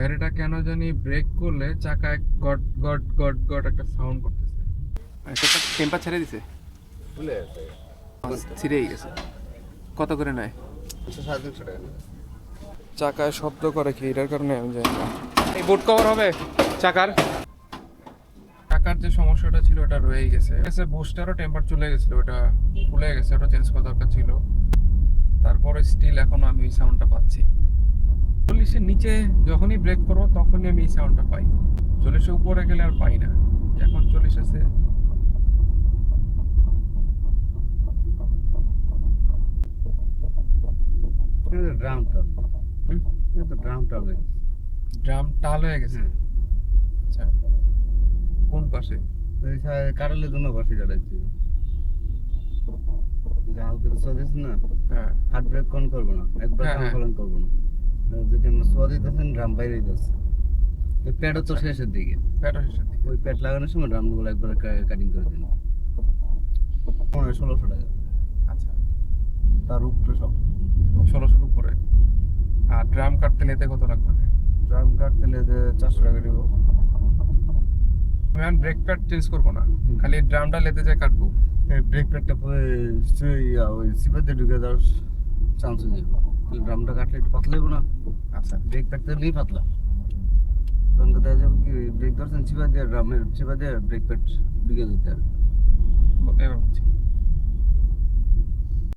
গাড়িটা কেন জানি ব্রেক করলে চাকায় গট গট গট গট একটা সাউন্ড করতেছে। টেম্পার ছেড়ে দিছে, ভুলে গেছে ছিঁড়েই গেছে। কত করে নেয়? 350 টাকা। চাকায় শব্দ করে কি, এটার কারণে আমি জানি না। এই বোর্ড কভার হবে চাকার। চাকার যে সমস্যাটা ছিল ওটা রয়েই গেছে। বুস্টারও টেম্পার চলে গেছিল, ওটা খুলে গেছে, ওটা চেঞ্জ করা দরকার ছিল। তারপরে স্টিল এখন আমি এই সাউন্ডটা পাচ্ছি। 40-এর নিচে যখনই ব্রেক করবো তখনই আমি এই সাউন্ডটা পাই। 40-এর উপরে গেলে আর পাই না। এখন 40 আছে। ড্রামটা এটা ড্রামটা ড্রাম টাল হয়ে গেছে। আচ্ছা, কোন পাশে? কারলের জন্য বসে কাটাচ্ছি জাল করে সোদিস না, হ্যাঁ হার্ড ব্রেক কোন করবো না, একবার হ্যাঁ, হ্যাঁ। কাম করবো না। যদি আমরা সোয়া দিতেছেন ড্রাম বাইরে যাচ্ছে। ওই প্যাডও তো শেষের দিকে, ব্যাটা শেষের দিকে। ওই প্যাড লাগানোর সময় ড্রামগুলো একবার কাটিং করে দিন। 1600 টাকা আচ্ছা, তার উপরে সব। 1600-এর উপরে। আর ড্রাম কাটতে নিতে কত লাগবে? ড্রাম কাটতে যে 400 টাকা দিব। আমি ব্রেক প্যাড চেঞ্জ করবো না, খালি ড্রামটা লেতে যায় কাটবো। এই ব্রেক প্যাডটা ওই সিপাতে ঢুকে যাওয়ার চান্স হয়ে যাবে। ড্রামটা কাটলে একটু পাতলা হইব না, আচ্ছা, ব্রেক প্যাডটা নেই পাতলা। তখন দেখা যাবে কি ব্রেক ধরছেন চিপা দিয়ে, ড্রামের চিপা দিয়ে ব্রেক প্যাড ঢুকে যেতে আর এবার বুঝছি।